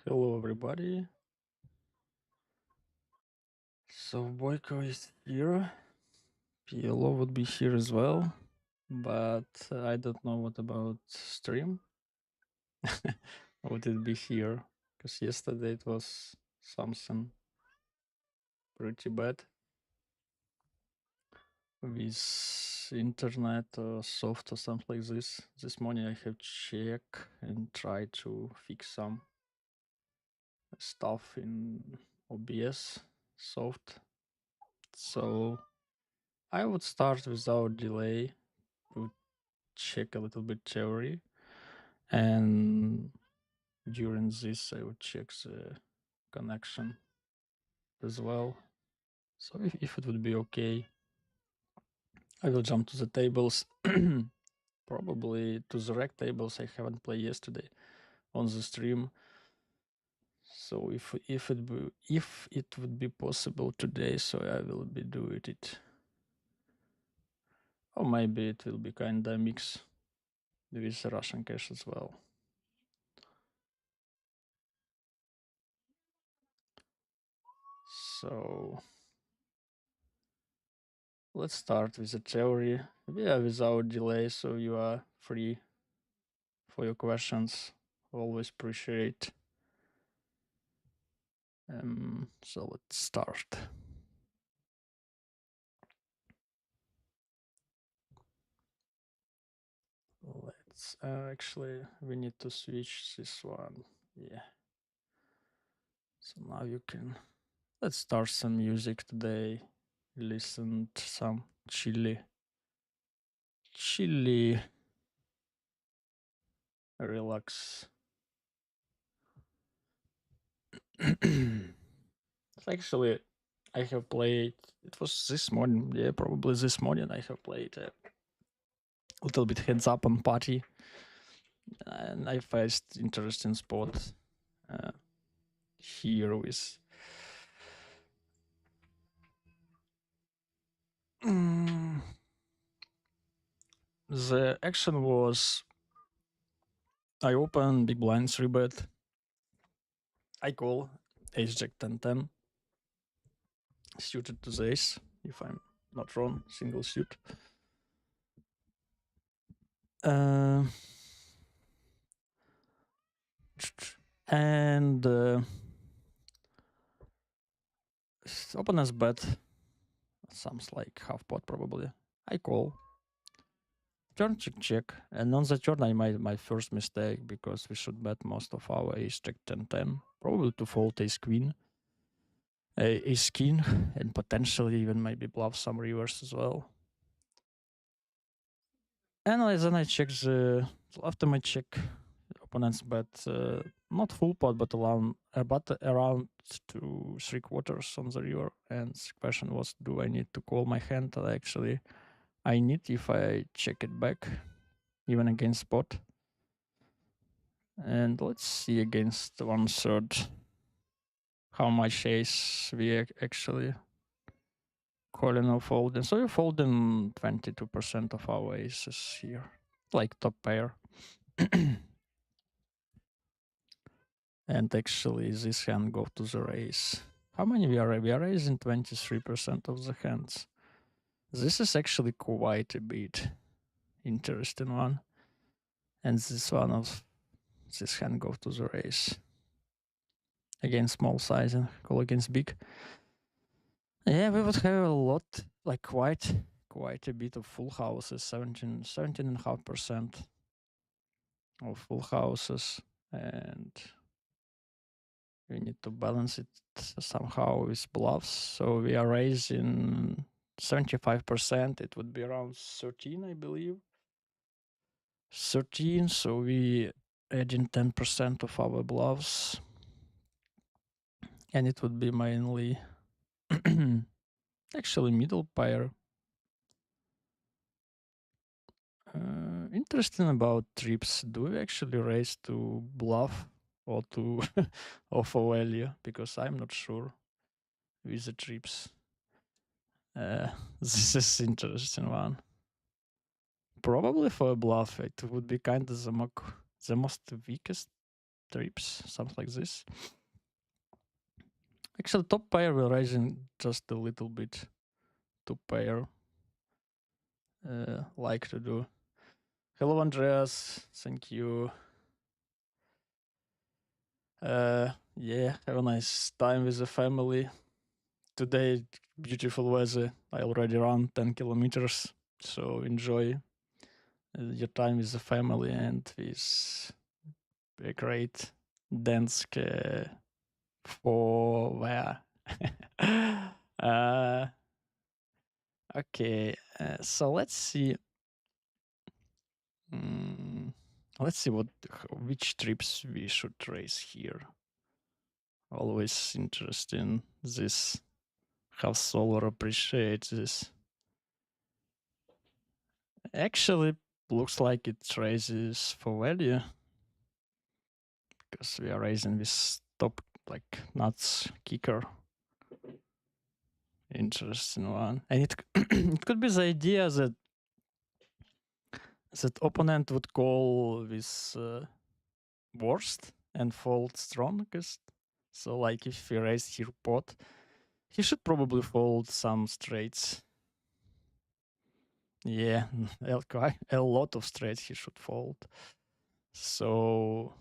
Hello, everybody. So Boyko is here. PLO would be here as well, but I don't know what about stream. Would it be here? Because yesterday it was something pretty bad with internet or soft or something like this. This morning I have check and try to fix some stuff in OBS soft. So I would start without delay to check a little bit theory, and during this I would check the connection as well. So if it would be okay, I will jump to the tables. Probably to the rec tables I haven't played yesterday on the stream. So if it would be possible today, so I will be doing it. Or maybe it will be kinda mix with Russian cash as well. So let's start with the theory. Yeah, without delay, so you are free for your questions. Always appreciate. So let's start. Let's actually we need to switch this one. Yeah. So now you can. Let's start some music today. Listen to some chilly, relax. Actually, I have played. It was this morning. Yeah, probably this morning. I have played a little bit heads up on party, and I faced interesting spot uh, here with. Mm, the action was I open big blind 3-bet. I call ace jack 10-10 suited to the ace, if I'm not wrong, single suit. Uh, and opponent's bet sounds like half pot probably. I call. Turn check, and on the turn I made my first mistake because we should bet most of our ace jack 10-10, probably to fold ace queen, ace king, and potentially even maybe bluff some reverse as well. And then I check after my check opponents bet not full pot but around to 3/4 on the river, and the question was, do I need to call my hand? Actually I need if I check it back even against spot. And let's see against 1/3 how much ace we actually calling or folding. So you're folding 22% of our aces here, like top pair. And actually this hand go to the raise. How many we are? We are raising 23% of the hands. This is actually quite a bit interesting one. And this one of this hand go to the raise. Again, small size and call against big. Yeah, we would have a lot, like quite a bit of full houses, 17.5% of full houses. And we need to balance it somehow with bluffs. So we are raising 75%. It would be around 13, I believe. 13. So we adding 10% of our bluffs. And it would be mainly actually middle pair. Interesting about trips. Do we actually raise to bluff or to offer value? Because I'm not sure with the trips. This is interesting one. Probably for a bluff, it would be kind of the most weakest trips, something like this. Actually, top pair will raising just a little bit. Top pair like to do. Hello, Andreas. Thank you. Yeah, have a nice time with the family. Today, beautiful weather. I already run 10 kilometers, so enjoy your time with the family and with a great dance for where. Okay, so let's see. Let's see which trips we should race here. Always interesting this, how Solar appreciates this. Actually, looks like it raises for value because we are raising this top like nuts kicker. Interesting one, and it it could be the idea that opponent would call this worst and fold strongest. So like if he raised here pot, he should probably fold some straights. Yeah, a lot of straights he should fold. So,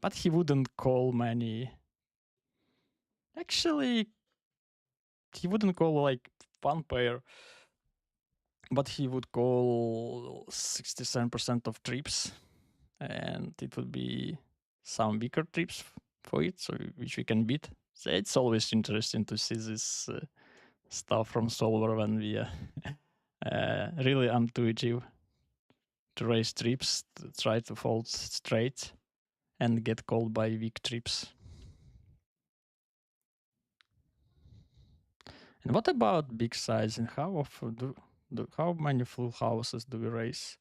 but he wouldn't call many. Actually, he wouldn't call like one pair, but he would call 67% of trips, and it would be some weaker trips for it, so which we can beat. So it's always interesting to see this stuff from solver when we really intuitive to raise trips, to try to fold straight and get called by weak trips. And what about big size, and how often how many full houses do we raise?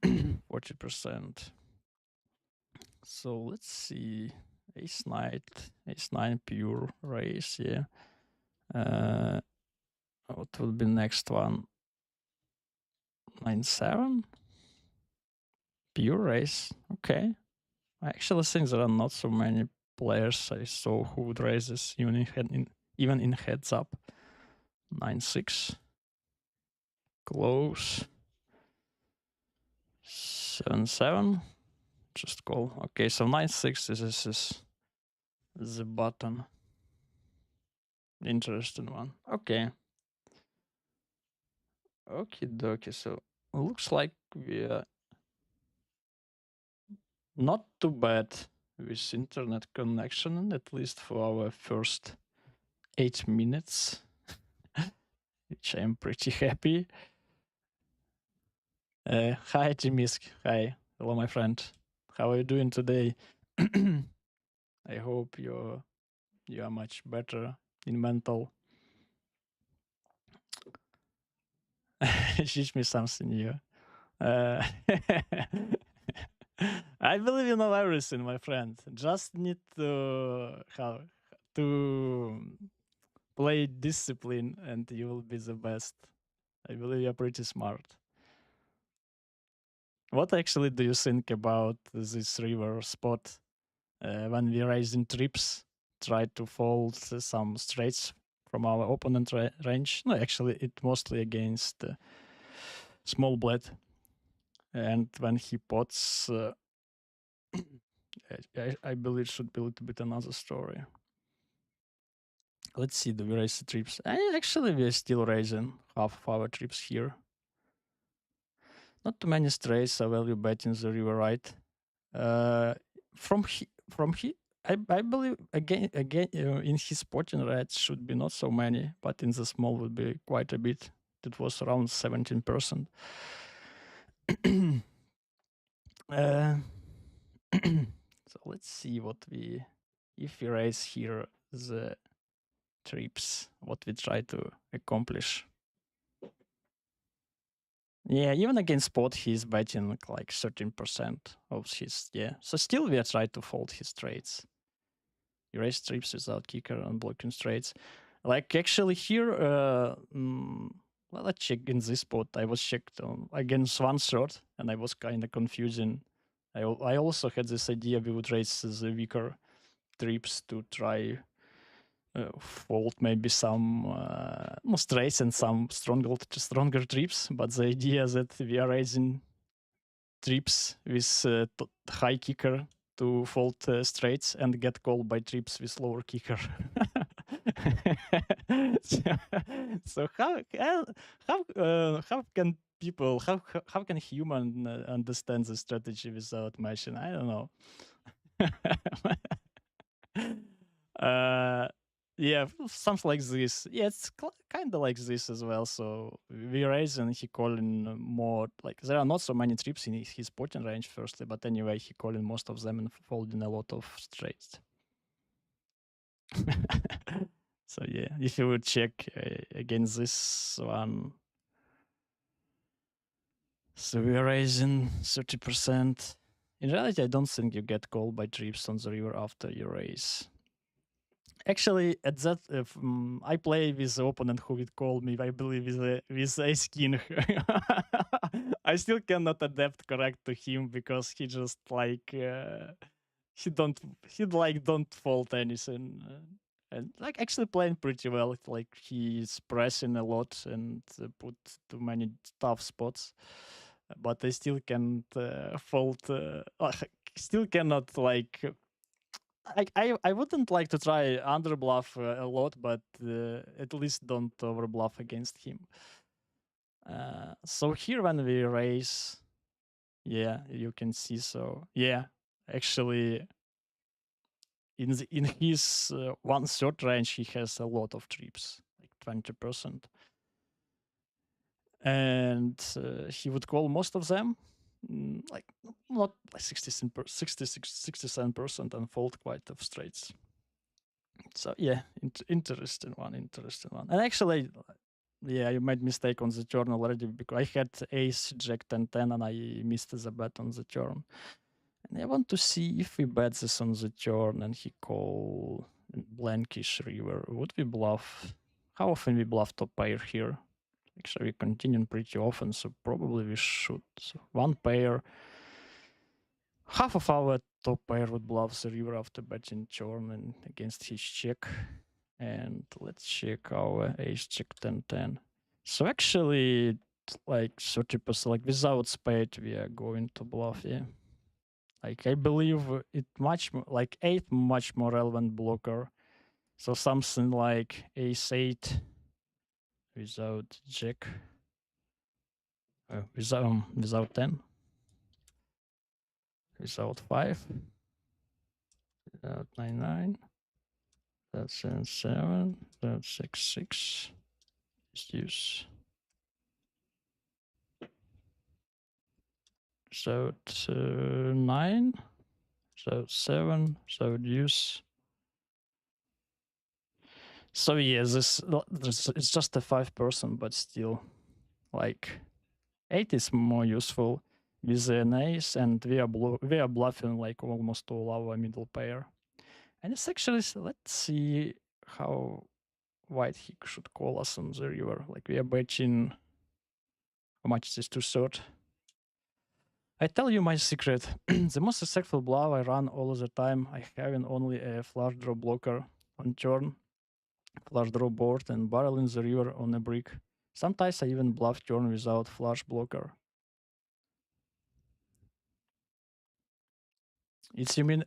40%. So let's see. Ace nine pure raise, yeah. What will be next one? 9-7 pure raise. Okay. I actually think there are not so many players I saw who would raise this even in heads up. 9-6. Close. 7-7. Just call. Okay, so 9-6 is the bottom. Interesting one. Okay. Okie dokie. So looks like we are not too bad with internet connection, at least for our first 8 minutes, which I'm pretty happy. Hi, Jimisk. Hi. Hello, my friend. How are you doing today? I hope you are much better in mental. Teach me something new. I believe you know everything, my friend. Just need to play discipline, and you will be the best. I believe you're pretty smart. What actually do you think about this river spot when we raising trips? Try to fold some straights from our opponent range. No, actually, it mostly against small blade. And when he pots, I believe it should be a little bit another story. Let's see, do we raise the trips? Actually, we are still raising half of our trips here. Not too many straights, so value betting the river right. From he, I believe again in his potting rates should be not so many, but in the small would be quite a bit. It was around 17%. So let's see if we raise here the trips, what we try to accomplish. Yeah, even against spot, he's betting like 13% of his, yeah. So still we are trying to fold his trades. You raise trips without kicker and blocking straights. Like actually here, well, let's check in this spot. I was checked on against one shot, and I was kind of confusing. I also had this idea we would raise the weaker trips to try fold maybe some straights and some stronger trips, but the idea that we are raising trips with high kicker to fold straights and get called by trips with lower kicker. so, so how can people how can human understand the strategy without machine? I don't know. uh yeah, something like this. Yeah, it's kind of like this as well. So we raise and he calling more like there are not so many trips in his potting range firstly, but anyway he calling most of them and folding a lot of straights. So yeah, if you would check against this one, so we're raising 30%. In reality, I don't think you get called by trips on the river after you raise. Actually, at that, if I play with the opponent who would call me, I believe with ace king. I still cannot adapt correct to him because he just like don't fault anything. And like actually playing pretty well. Like he's pressing a lot and put too many tough spots, but I still can't fault. Still cannot like. I wouldn't like to try underbluff a lot, but at least don't overbluff against him. So here when we raise, yeah, you can see. So yeah, actually in his 1/3 range, he has a lot of trips, like 20%. And he would call most of them, like not like 67% and fold quite of straights. So yeah, interesting one. And actually, yeah, you made mistake on the turn already because I had ace, jack, 10, 10, and I missed the bet on the turn. And I want to see if we bet this on the turn and he call blankish river. Would we bluff? How often we bluff top pair here? Actually, we continue pretty often, so probably we should. So one pair. Half of our top pair would bluff the river after betting turn and against his check. And let's check our ace, check, 10, 10. So actually, like 30%, like without spade, we are going to bluff, yeah. Like I believe it much more, like 8 much more relevant blocker. So something like ace 8 without jack, without 10, without 5, without 9, 9, that's 7, 7, that's 6, 6. Just use. So 9, so 7, so use. So yeah, this it's just a 5%, but still, like 8 is more useful with an ace, and we are bluffing like almost all our middle pair. And it's actually, let's see how wide he should call us on the river. Like we are betting, how much is this, 2/3? I tell you my secret. The most successful bluff I run all the time, I having only a flush draw blocker on turn, flush draw board, and barrel in the river on a brick. Sometimes I even bluff turn without flush blocker. It's you mean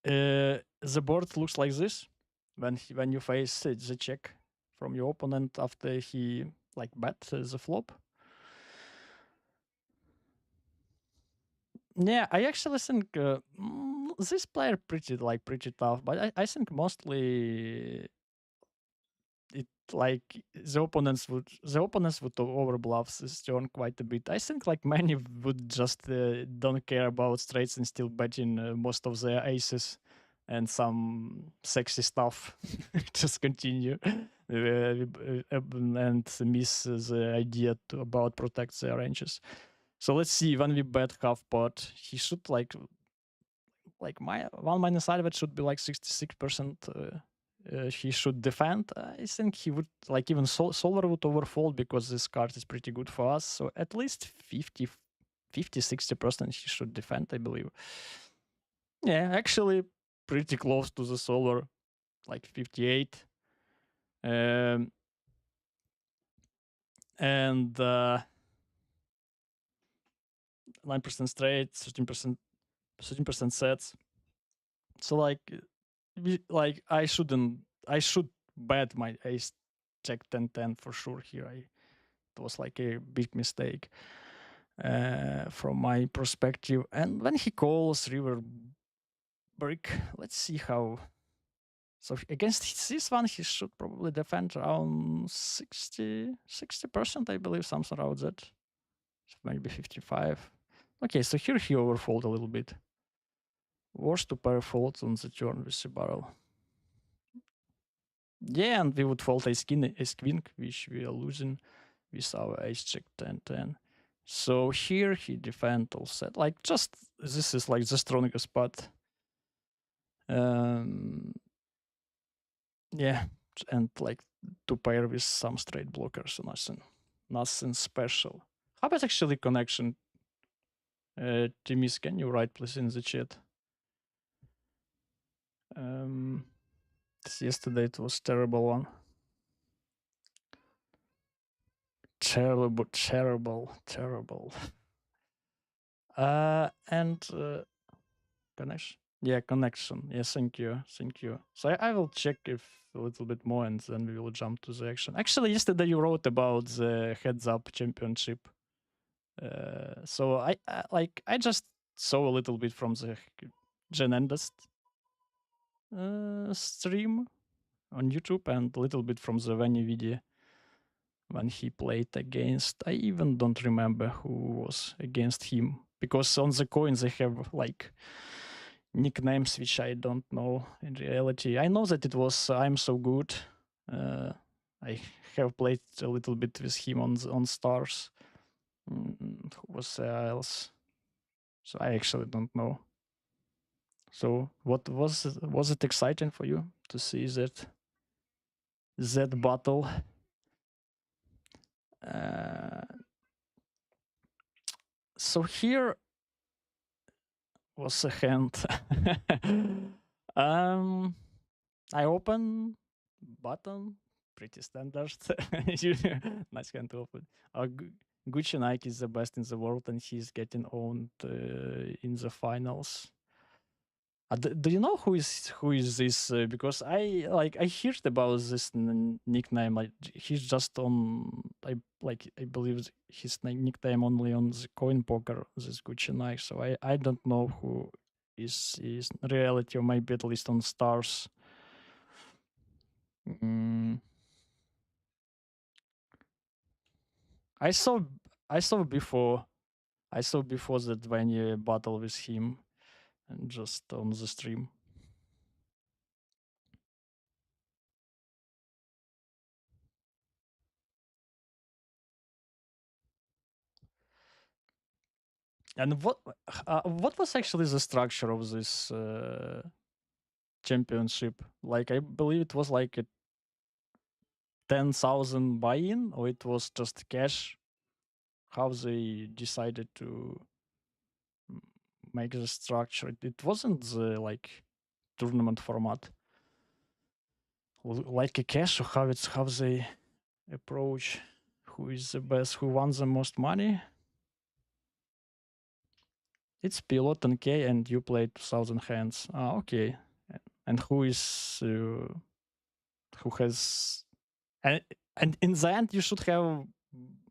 the board looks like this when you face the check from your opponent after he like bet the flop. Yeah, I actually think this player pretty tough, but I think mostly it like the opponents would overbluff this turn quite a bit. I think like many would just don't care about straights and still betting most of their aces and some sexy stuff. Just continue and miss the idea about protect their ranges. So let's see when we bet half pot, he should like my one minus Alvet should be like 66%. he should defend. I think he would like even Solar would overfold because this card is pretty good for us. So at least 50-60% he should defend, I believe. Yeah, actually pretty close to the Solar, like 58. And 9% straight, 13% sets. So like I should bet my ace check 10-10 for sure here. It was like a big mistake from my perspective. And when he calls river brick, let's see how. So against this one, he should probably defend around 60%, I believe, something around that. Maybe 55. Okay, so here he overfold a little bit. Worst to pair folds on the turn with the barrel. Yeah, and we would fold ace queen, which we are losing with our ace check 10-10. So here he defend all set. Like just this is like the strongest spot. Yeah, and like to pair with some straight blockers, nothing special. How about actually connection? Timis, can you write please in the chat? Yesterday it was terrible one. Terrible. And connection. Yeah, connection. Yes, thank you. So I will check if a little bit more, and then we will jump to the action. Actually, yesterday you wrote about the Heads Up Championship. So I just saw a little bit from the Genendest stream on YouTube and a little bit from the Vany video when he played against. I even don't remember who was against him because on the coins they have like nicknames which I don't know in reality. I know that it was I'm So Good. I have played a little bit with him on Stars. Who was else? So I actually don't know. So what was it exciting for you to see that battle? So here was a hand. I open button, pretty standard. Nice hand to open. Gucci Nike is the best in the world, and he's getting owned in the finals. Do you know who is this? Because I heard about this nickname. Like he's just on. I believe his nickname only on the coin poker. This Gucci Nike. So I don't know who is reality, or maybe at least on Stars. I saw before that when you battle with him, and just on the stream. And what was actually the structure of this championship? Like I believe it was like a 10,000 buy-in, or it was just cash. How they decided to make the structure? It wasn't the like tournament format, like a cash, or how they approach. Who is the best? Who won the most money? It's PLO 10K and you play 2000 hands. Ah, okay. And who has and in the end you should have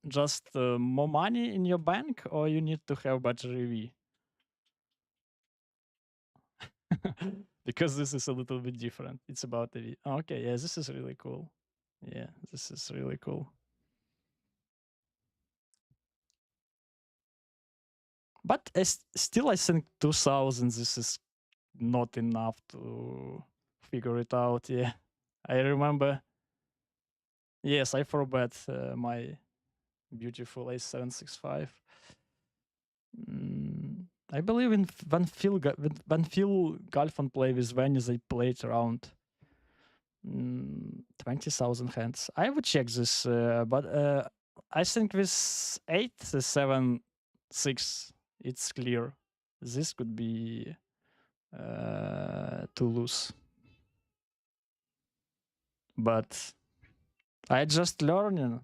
just more money in your bank, or you need to have better EV? Because this is a little bit different. It's about EV. Okay, yeah, this is really cool. Yeah, this is really cool. But still, I think 2000, this is not enough to figure it out. Yeah, I remember. Yes, I forbet my beautiful A765. I believe in when Phil Galfon play with Venice, they played around 20,000 hands. I would check this, but I think with 8, 7, 6, it's clear. This could be too loose. But I just learning.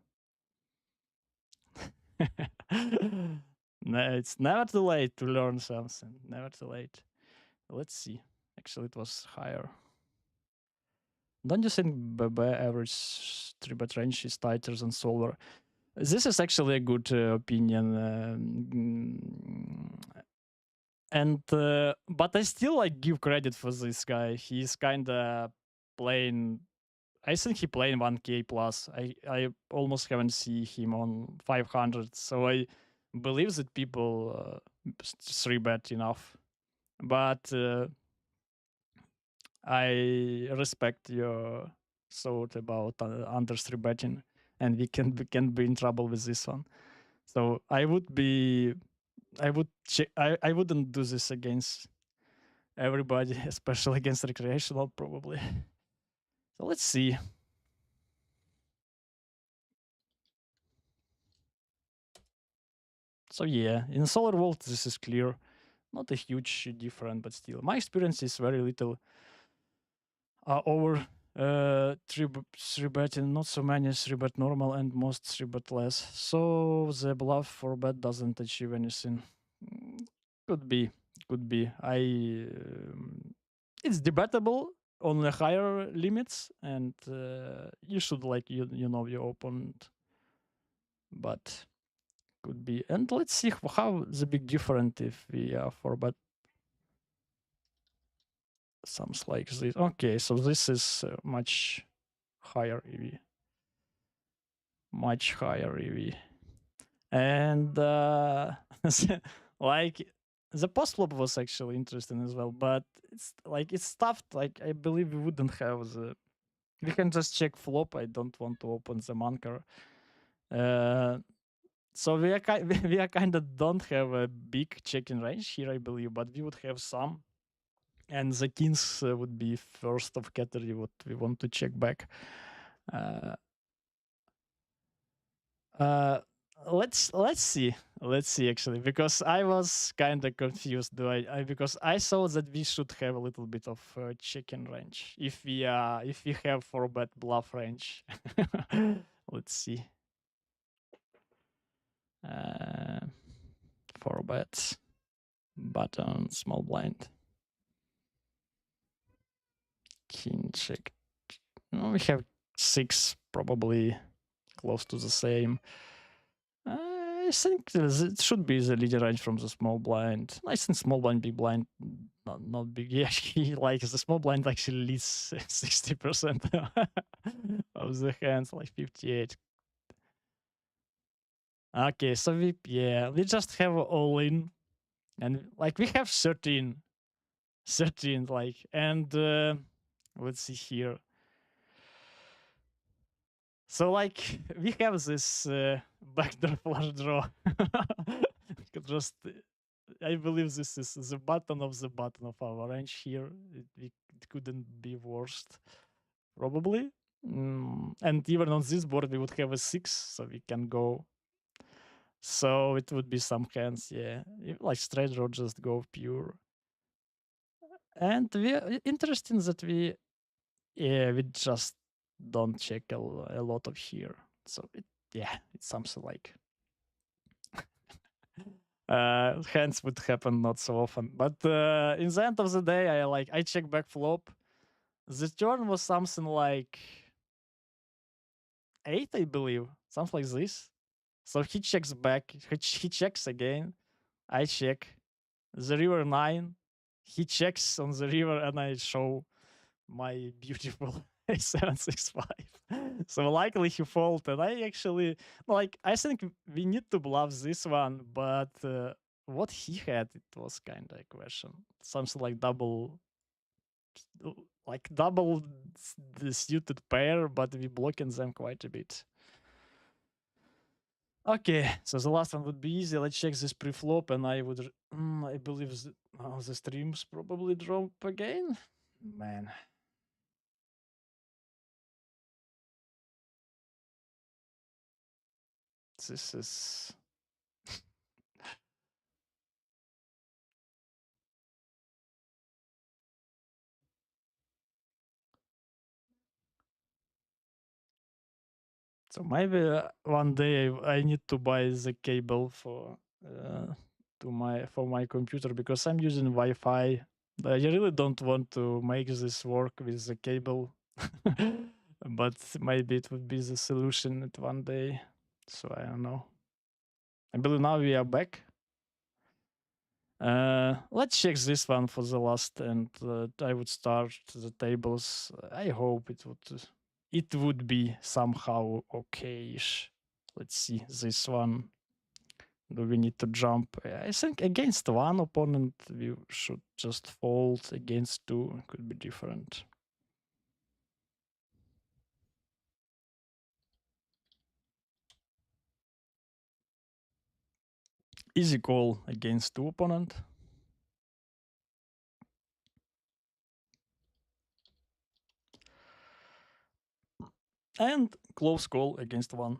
No, it's never too late to learn something. Never too late. Let's see. Actually, it was higher. Don't you think BB average 3-bet range is tighter than solver? This is actually a good opinion. And but I still like give credit for this guy. He's kind of playing. I think he playing 1K plus. I almost haven't seen him on 500, so I believe that people 3-bet enough. But I respect your thought about under 3-betting, and we can be in trouble with this one. So I would be, I wouldn't do this against everybody, especially against recreational, probably. So let's see. So yeah, in Solar World, this is clear. Not a huge difference, but still, my experience is very little over 3-bet and not so many 3-bet normal and most 3-bet less. So the bluff 4-bet doesn't achieve anything. Could be, could be. It's debatable on the higher limits, and you should like you know your opponent, but could be. And let's see how the big difference if we are 4-bet. Sounds like this. Okay, so this is much higher EV, much higher EV, and like the post flop was actually interesting as well, but it's like it's stuffed. Like I believe we wouldn't have the. We can just check flop. I don't want to open the anchor. So we are we are kind of don't have a big checking range here, I believe, but we would have some, and the kings would be first of category what we want to check back. Uh, uh, let's see actually, because I was kind of confused. Do I because I saw that we should have a little bit of checking range if we have 4-bet bluff range. Let's see. 4-bets button small blind king check. No, we have 6, probably close to the same. I think it should be the leader range from the small blind. I think small blind, big blind, not big. Yeah, like the small blind actually leads 60% of the hands, like 58. Okay, so we just have all in, and like we have 13, like, and let's see here. So like we have this backdoor flush draw. Just I believe this is the bottom of the bottom of our range here. It couldn't be worst, probably. And even on this board, we would have a 6, so we can go. So it would be some hands, yeah. Like straight draw, just go pure. And interesting that we just don't check a lot of here. So it's something like hands would happen not so often. But in the end of the day, I check back flop. The turn was something like 8, I believe, something like this. So he checks back. He checks again. I check. The river 9. He checks on the river, and I show my beautiful A765. So likely he folded. I actually I think we need to bluff this one, but what he had, it was kind of a question. Something like double the suited pair, but we blocking them quite a bit. Okay, so the last one would be easy. Let's check this pre-flop, and I would, I believe the streams probably drop again. Man, This is so maybe one day I need to buy the cable for to my for my computer because I'm using Wi-Fi. I really don't want to make this work with the cable, but maybe it would be the solution at one day. So I don't know. I believe now we are back. Let's check this one for the last, and I would start the tables. I hope it would be somehow okayish. Let's see this one. Do we need to jump? I think against one opponent we should just fold. Against two could be different. Easy call against two opponent. And close call against one.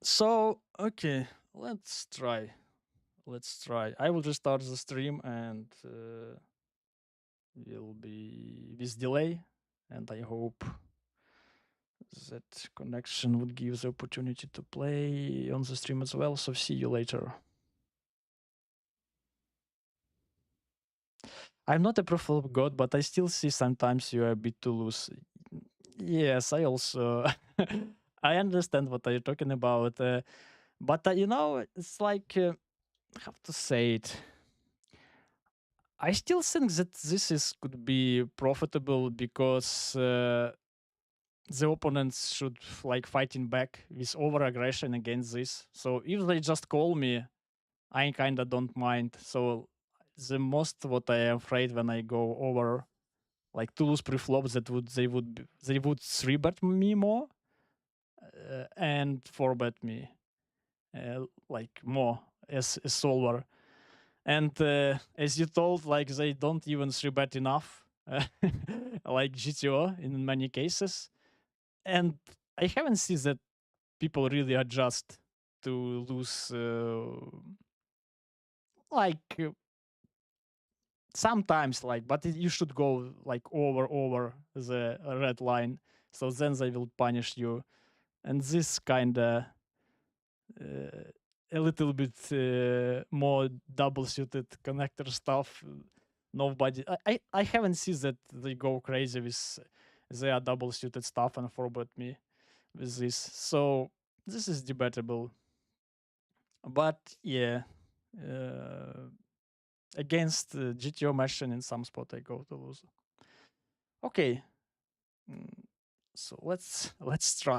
So, okay, let's try. Let's try. I will restart the stream and will be with delay. And I hope that connection would give the opportunity to play on the stream as well. So see you later. I'm not a prophet of God, but I still see sometimes you are a bit too loose. Yes, I also I understand what you're talking about, but it's like how to say it. I still think that this is could be profitable because the opponents should like fighting back with over aggression against this. So if they just call me, I kinda don't mind. So the most what I am afraid when I go over like to lose pre-flops that they would three bet me more and four bet me like more as a solver. And as you told, like they don't even three bet enough, like GTO in many cases. And I haven't seen that people really adjust to lose like sometimes like, but you should go like over the red line, so then they will punish you. And this kind of uh, a little bit more double suited connector stuff. Nobody, I haven't seen that they go crazy with their double suited stuff and forward me with this. So this is debatable. But yeah, against GTO machine in some spot I go to lose. Okay, so let's try.